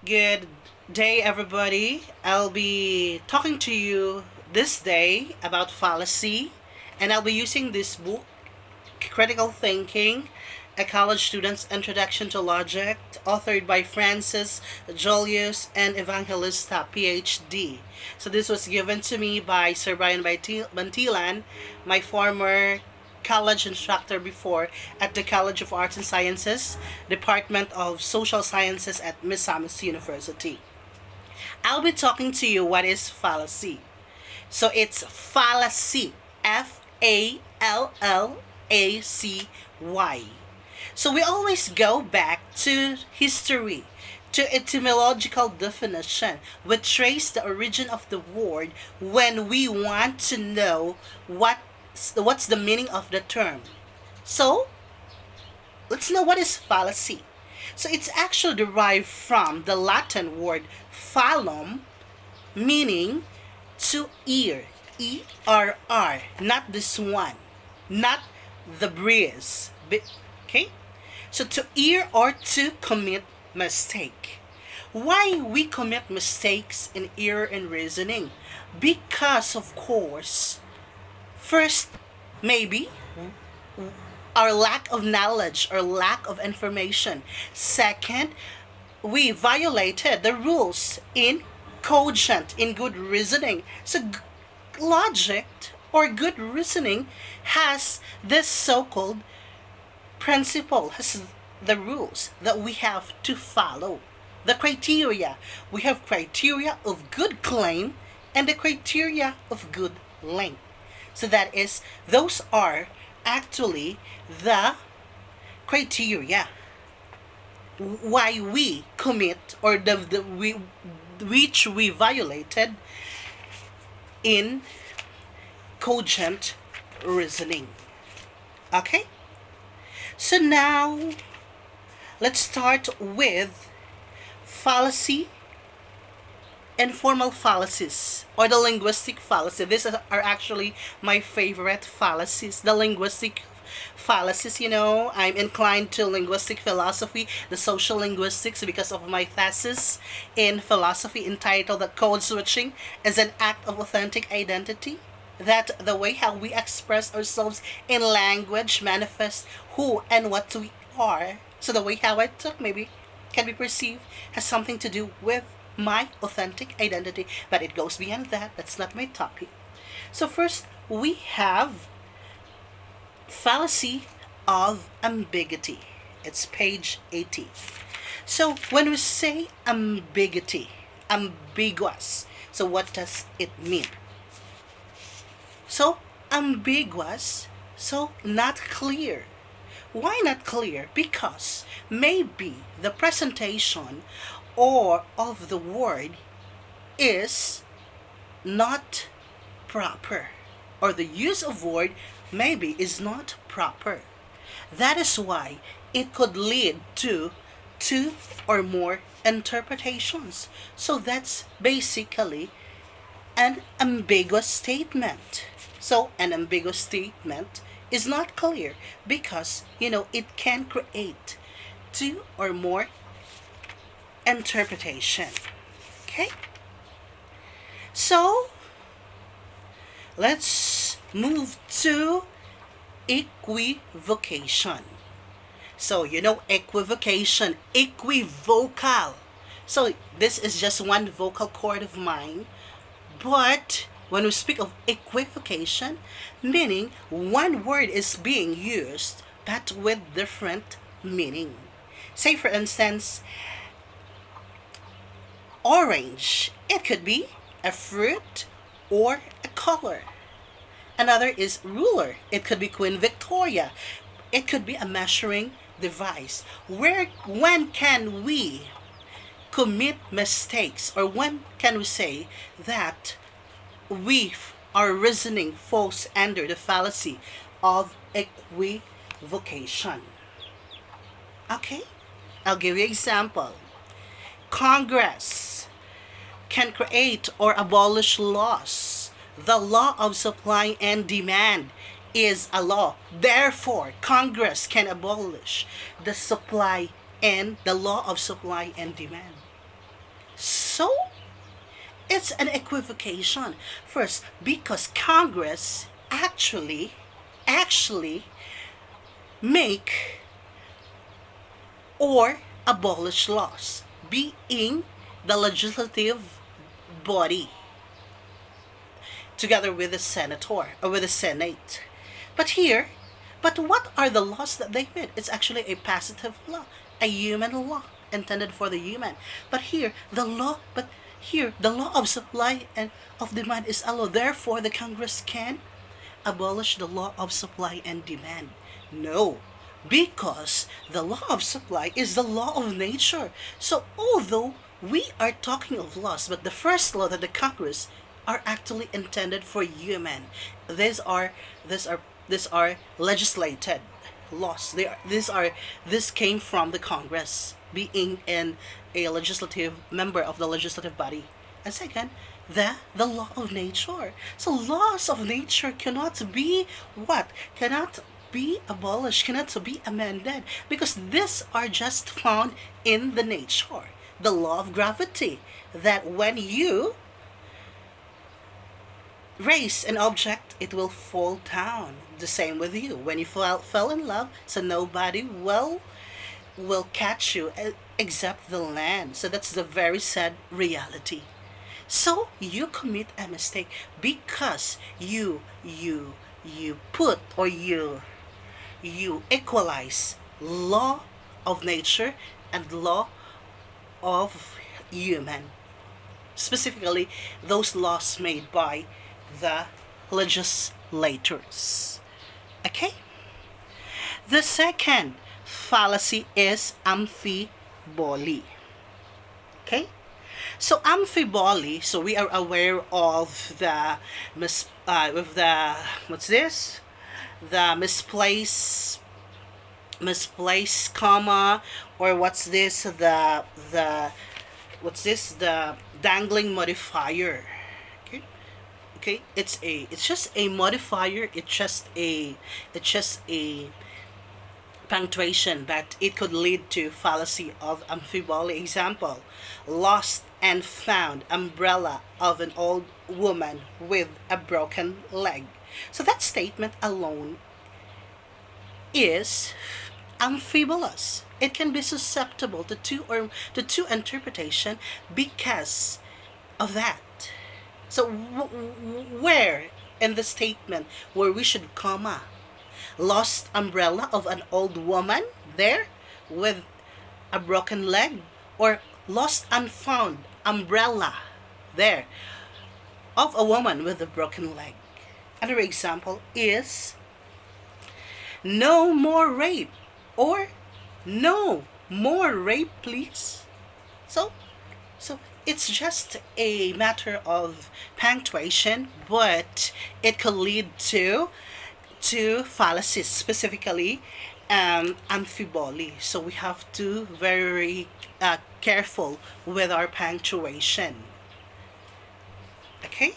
Good day, everybody. I'll be talking to you this day about fallacy, and I'll be using this book, Critical Thinking, A College Student's Introduction to Logic, authored by Francis Julius and Evangelista, PhD. So, this was given to me by Sir Brian Bantilan, my former college instructor before at the College of Arts and Sciences, Department of Social Sciences at Misamis University. I'll be talking to you what is fallacy. So it's fallacy, Fallacy. So we always go back to history, to etymological definition. We trace the origin of the word when we want to know what's the meaning of the term. So let's know what is fallacy. So it's actually derived from the Latin word phallum, meaning to ear, ERR, not this one, not the breeze. Okay? So to ear or to commit mistake. Why we commit mistakes in ear and reasoning? Because of course, first, maybe our lack of knowledge or lack of information. Second, we violated the rules in cogent, in good reasoning. So, logic or good reasoning has this so called principle, has the rules that we have to follow. The criteria. We have criteria of good claim and the criteria of good length. So those are actually the criteria why we commit or which we violated in cogent reasoning. Okay? So now let's start with fallacy and formal fallacies or the linguistic fallacy. These are actually my favorite fallacies. The linguistic fallacies, I'm inclined to linguistic philosophy, the social linguistics, because of my thesis in philosophy entitled "The Code Switching is an Act of Authentic Identity." That the way how we express ourselves in language manifests who and what we are. So the way how I talk maybe can be perceived has something to do with my authentic identity, but it goes beyond that. That's not my topic. So first, we have fallacy of ambiguity. It's page 80. So when we say ambiguity, ambiguous, so what does it mean? So ambiguous, so not clear. Why not clear? Because maybe the presentation or of the word is not proper, or the use of word maybe is not proper. That is why it could lead to two or more interpretations. So that's basically an ambiguous statement. So an ambiguous statement is not clear because it can create two or more interpretation. Okay? So let's move to equivocation. So equivocation, equivocal. So this is just one vocal cord of mine, but when we speak of equivocation, meaning one word is being used but with different meaning. Say for instance, orange. It could be a fruit or a color. Another is ruler. It could be Queen Victoria. It could be a measuring device. When can we commit mistakes, or when can we say that our reasoning falls under the fallacy of equivocation? Okay, I'll give you an example. Congress can create or abolish laws. The law of supply and demand is a law. Therefore, Congress can abolish the law of supply and demand. So it's an equivocation. First, because Congress actually make or abolish laws, being the legislative body together with the senator or with the senate. But here, but what are the laws that they made? It's actually a positive law, a human law intended for the human. But here the law of supply and of demand is allowed. Therefore, the Congress can abolish the law of supply and demand. No, because the law of supply is the law of nature. So although we are talking of laws, but the first law that the Congress are actually intended for human. These are these are legislated laws. This came from the Congress, being in a legislative member of the legislative body. And second, the law of nature. So laws of nature cannot be what? Cannot be abolished, cannot be amended, because these are just found in the nature. The law of gravity, that when you raise an object, it will fall down. The same with you. When you fell in love, so nobody will catch you except the land. So that's the very sad reality. So you commit a mistake because you put or you equalize law of nature and law of human, specifically those laws made by the legislators. Okay? The second fallacy is amphiboly. Okay? So amphiboly, so we are aware of the with the what's this? The misplaced comma, or what's this? The what's this? The dangling modifier. Okay? Okay, it's just a modifier. It's just a punctuation, but it could lead to fallacy of amphiboly. Example: lost and found umbrella of an old woman with a broken leg. So that statement alone is amphibulous. It can be susceptible to two interpretation because of that. So where in the statement where we should comma? Lost umbrella of an old woman there with a broken leg, or lost and found umbrella there of a woman with a broken leg. Another example is no more rape, or no more rape please. So it's just a matter of punctuation, but it could lead to fallacies, specifically amphiboly. So we have to very careful with our punctuation. Okay.